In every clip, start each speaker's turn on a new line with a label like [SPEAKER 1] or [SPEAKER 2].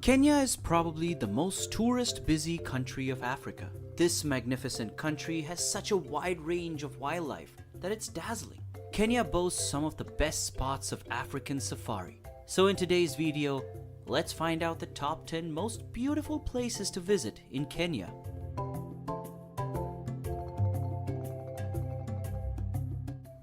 [SPEAKER 1] Kenya is probably the most tourist-busy country of Africa. This magnificent country has such a wide range of wildlife that it's dazzling. Kenya boasts some of the best spots of African safari. So in today's video, let's find out the top 10 most beautiful places to visit in Kenya.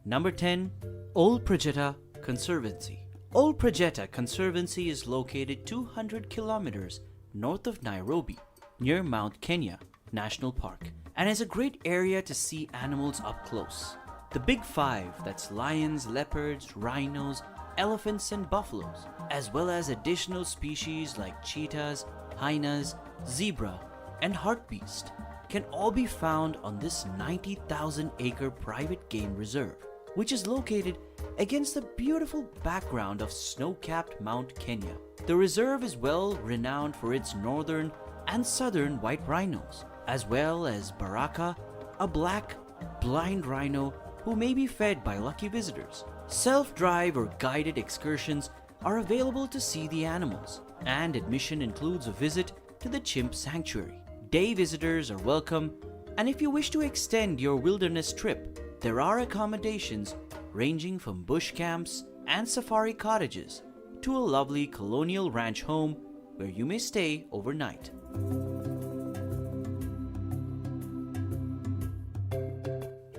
[SPEAKER 1] Number 10. Old Projeta Conservancy. Old Projeta Conservancy is located 200 kilometers north of Nairobi, near Mount Kenya National Park, and is a great area to see animals up close. The big five, that's lions, leopards, rhinos, elephants and buffaloes, as well as additional species like cheetahs, hyenas, zebra, and hartebeest, can all be found on this 90,000-acre private game reserve, which is located against the beautiful background of snow-capped Mount Kenya. The reserve is well renowned for its northern and southern white rhinos, as well as Baraka, a black, blind rhino who may be fed by lucky visitors. Self-drive or guided excursions are available to see the animals, and admission includes a visit to the chimp sanctuary. Day visitors are welcome, and if you wish to extend your wilderness trip, there are accommodations ranging from bush camps and safari cottages to a lovely colonial ranch home where you may stay overnight.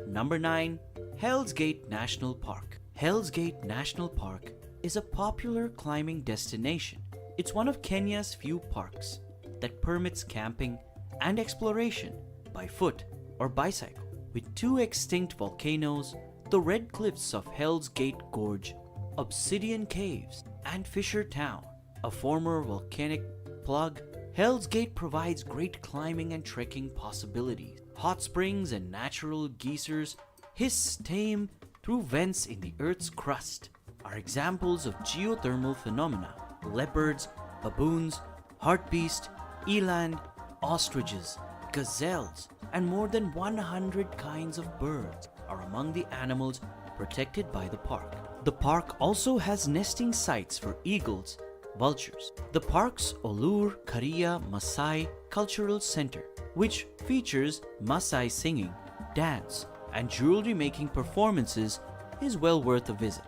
[SPEAKER 1] Number 9. Hell's Gate National Park. Hell's Gate National Park is a popular climbing destination. It's one of Kenya's few parks that permits camping and exploration by foot or bicycle. With two extinct volcanoes, the red cliffs of Hell's Gate Gorge, Obsidian Caves, and Fisher Town, a former volcanic plug, Hell's Gate provides great climbing and trekking possibilities. Hot springs and natural geysers hiss tame through vents in the Earth's crust are examples of geothermal phenomena. Leopards, baboons, hartebeest, eland, ostriches, gazelles, and more than 100 kinds of birds are among the animals protected by the park. The park also has nesting sites for eagles, vultures. The park's Olur Karia Maasai Cultural Center, which features Maasai singing, dance, and jewelry making performances, is well worth a visit.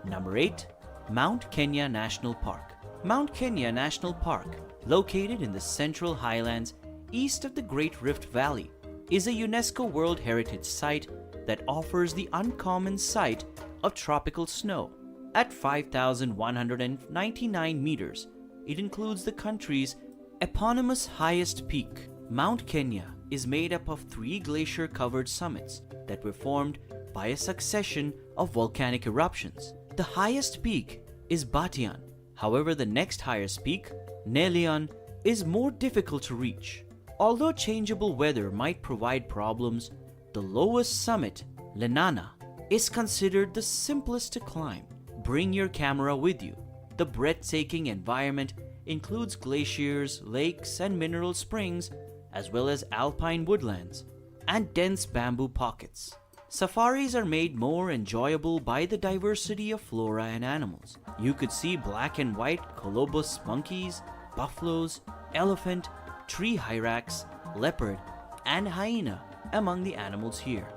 [SPEAKER 1] Number 8. Mount Kenya National Park. Mount Kenya National Park, located in the Central Highlands east of the Great Rift Valley, is a UNESCO World Heritage Site that offers the uncommon sight of tropical snow. At 5,199 meters, it includes the country's eponymous highest peak. Mount Kenya is made up of 3 glacier-covered summits that were formed by a succession of volcanic eruptions. The highest peak is Batian. However, the next highest peak, Nelion, is more difficult to reach. Although changeable weather might provide problems, the lowest summit, Lenana, is considered the simplest to climb. Bring your camera with you. The breathtaking environment includes glaciers, lakes, and mineral springs, as well as alpine woodlands and dense bamboo pockets. Safaris are made more enjoyable by the diversity of flora and animals. You could see black and white colobus monkeys, buffaloes, elephant, tree hyrax, leopard, and hyena among the animals here.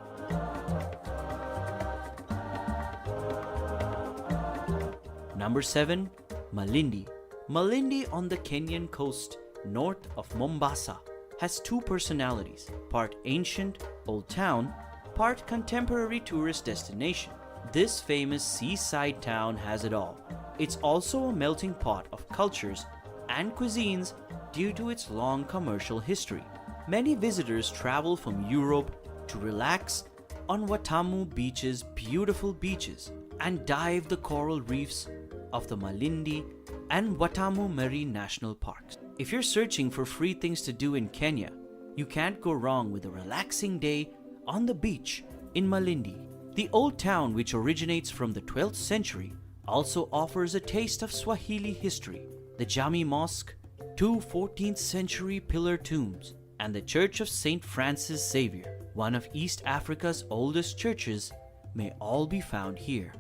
[SPEAKER 1] Number 7. Malindi. Malindi on the Kenyan coast north of Mombasa has 2 personalities, part ancient, old town, part contemporary tourist destination. This famous seaside town has it all. It's also a melting pot of cultures and cuisines due to its long commercial history. Many visitors travel from Europe to relax on Watamu Beach's beautiful beaches and dive the coral reefs of the Malindi and Watamu Marine National Parks. If you're searching for free things to do in Kenya, you can't go wrong with a relaxing day on the beach in Malindi. The old town, which originates from the 12th century, also offers a taste of Swahili history. The Jami Mosque, 2 14th century pillar tombs, and the Church of St. Francis Xavier, one of East Africa's oldest churches, may all be found here.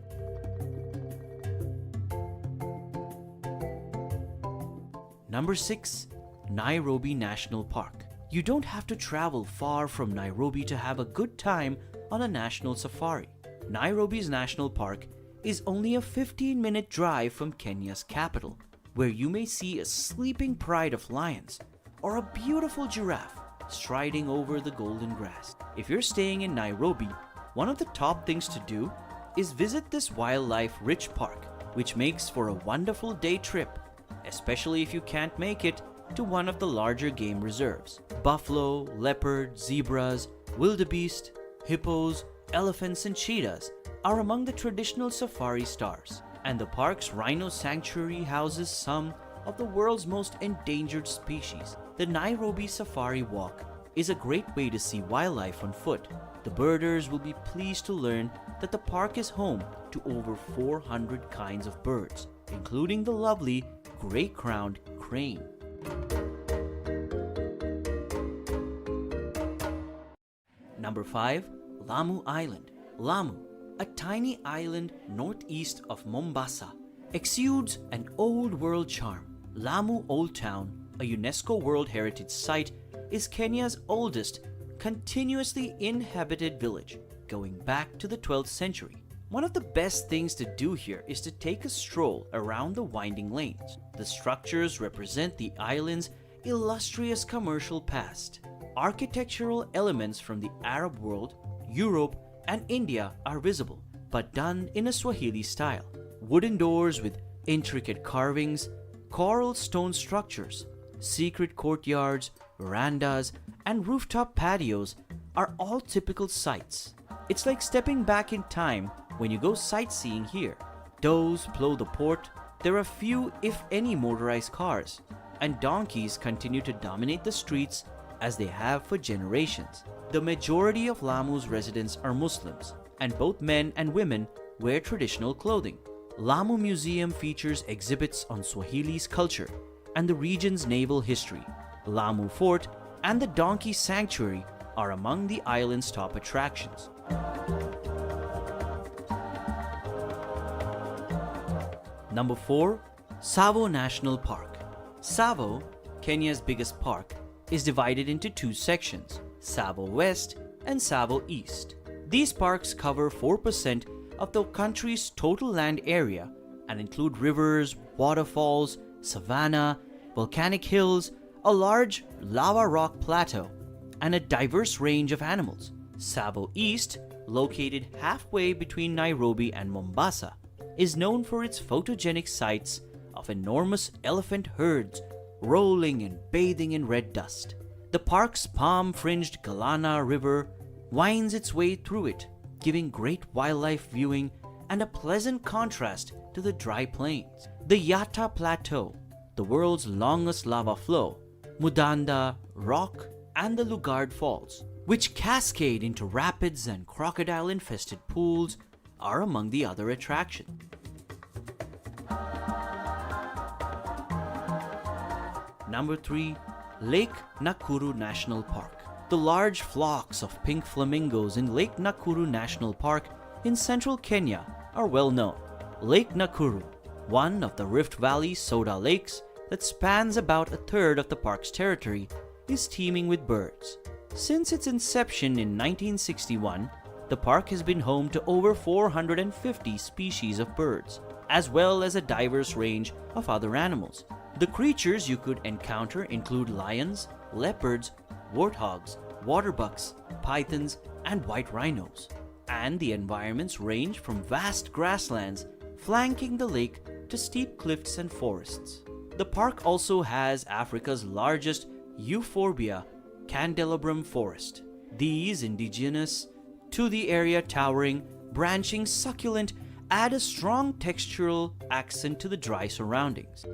[SPEAKER 1] Number 6. Nairobi National Park. You don't have to travel far from Nairobi to have a good time on a national safari. Nairobi's National Park is only a 15-minute drive from Kenya's capital, where you may see a sleeping pride of lions or a beautiful giraffe striding over the golden grass. If you're staying in Nairobi, one of the top things to do is visit this wildlife-rich park, which makes for a wonderful day trip, especially if you can't make it to one of the larger game reserves. Buffalo, leopard, zebras, wildebeest, hippos, elephants, and cheetahs are among the traditional safari stars, and the park's rhino sanctuary houses some of the world's most endangered species. The Nairobi Safari Walk is a great way to see wildlife on foot. The birders will be pleased to learn that the park is home to over 400 kinds of birds, including the lovely gray-crowned crane. Number 5. Lamu Island. Lamu, a tiny island northeast of Mombasa, exudes an old world charm. Lamu Old Town, a UNESCO World Heritage Site, is Kenya's oldest continuously inhabited village, going back to the 12th century. One of the best things to do here is to take a stroll around the winding lanes. The structures represent the island's illustrious commercial past. Architectural elements from the Arab world, Europe, and India are visible, but done in a Swahili style. Wooden doors with intricate carvings, coral stone structures, secret courtyards, verandas, and rooftop patios are all typical sights. It's like stepping back in time when you go sightseeing here. Does plow the port, there are few if any motorized cars, and donkeys continue to dominate the streets as they have for generations. The majority of Lamu's residents are Muslims, and both men and women wear traditional clothing. Lamu Museum features exhibits on Swahili's culture and the region's naval history. Lamu Fort and the Donkey Sanctuary are among the island's top attractions. Number 4. Tsavo National Park. Tsavo, Kenya's biggest park, is divided into two sections, Tsavo West and Tsavo East. These parks cover 4% of the country's total land area and include rivers, waterfalls, savanna, volcanic hills, a large lava rock plateau, and a diverse range of animals. Tsavo East, located halfway between Nairobi and Mombasa, is known for its photogenic sights of enormous elephant herds rolling and bathing in red dust. The park's palm-fringed Galana River winds its way through it, giving great wildlife viewing and a pleasant contrast to the dry plains. The Yatta Plateau, the world's longest lava flow, Mudanda Rock, and the Lugard Falls, which cascade into rapids and crocodile-infested pools, are among the other attractions. Number 3. Lake Nakuru National Park. The large flocks of pink flamingos in Lake Nakuru National Park in central Kenya are well known. Lake Nakuru, one of the Rift Valley soda lakes that spans about a third of the park's territory, is teeming with birds. Since its inception in 1961, the park has been home to over 450 species of birds, as well as a diverse range of other animals. The creatures you could encounter include lions, leopards, warthogs, waterbucks, pythons, and white rhinos. And the environments range from vast grasslands flanking the lake to steep cliffs and forests. The park also has Africa's largest Euphorbia candelabrum forest. These indigenous to the area towering, branching succulent add a strong textural accent to the dry surroundings.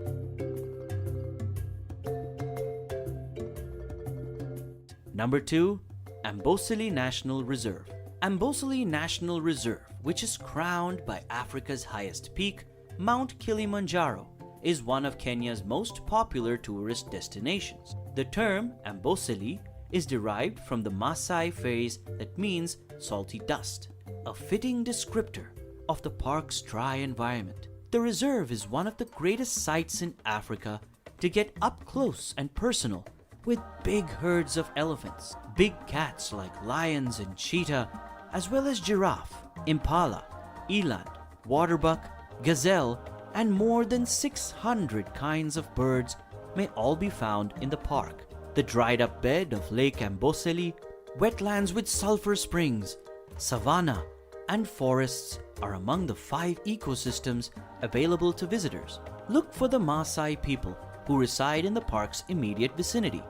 [SPEAKER 1] Number 2. Amboseli National Reserve. Amboseli National Reserve, which is crowned by Africa's highest peak, Mount Kilimanjaro, is one of Kenya's most popular tourist destinations. The term Amboseli is derived from the Maasai phrase that means salty dust, a fitting descriptor of the park's dry environment. The reserve is one of the greatest sites in Africa to get up close and personal with big herds of elephants, big cats like lions and cheetah, as well as giraffe, impala, eland, waterbuck, gazelle, and more than 600 kinds of birds may all be found in the park. The dried up bed of Lake Amboseli, wetlands with sulfur springs, savanna, and forests are among the 5 ecosystems available to visitors. Look for the Maasai people who reside in the park's immediate vicinity.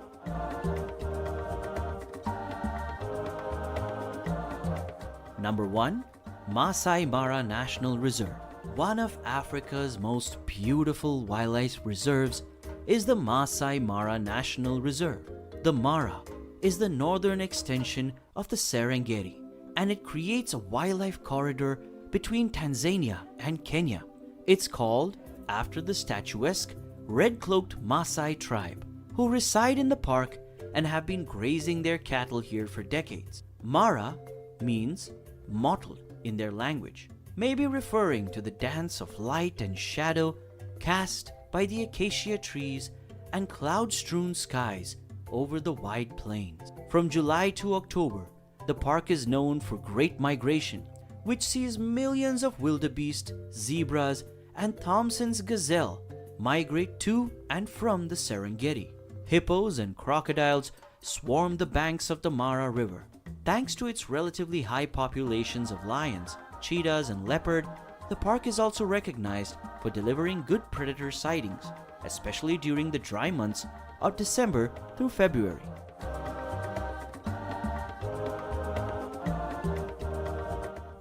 [SPEAKER 1] Number 1. Masai Mara National Reserve. One of Africa's most beautiful wildlife reserves is the Masai Mara National Reserve. The Mara is the northern extension of the Serengeti, and it creates a wildlife corridor between Tanzania and Kenya. It's called after the statuesque red-cloaked Maasai tribe, who reside in the park and have been grazing their cattle here for decades. Mara means mottled in their language, maybe referring to the dance of light and shadow cast by the acacia trees and cloud-strewn skies over the wide plains. From July to October, the park is known for great migration, which sees millions of wildebeest, zebras, and Thompson's gazelle migrate to and from the Serengeti. Hippos and crocodiles swarm the banks of the Mara River. Thanks to its relatively high populations of lions, cheetahs, and leopard, the park is also recognized for delivering good predator sightings, especially during the dry months of December through February.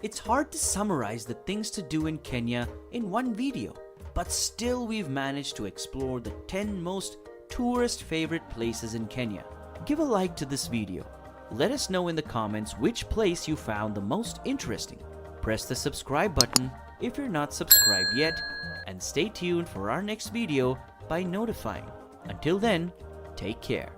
[SPEAKER 1] It's hard to summarize the things to do in Kenya in one video, but still we've managed to explore the 10 most tourist favorite places in Kenya. Give a like to this video. Let us know in the comments which place you found the most interesting. Press the subscribe button if you're not subscribed yet, and stay tuned for our next video by notifying. Until then, take care.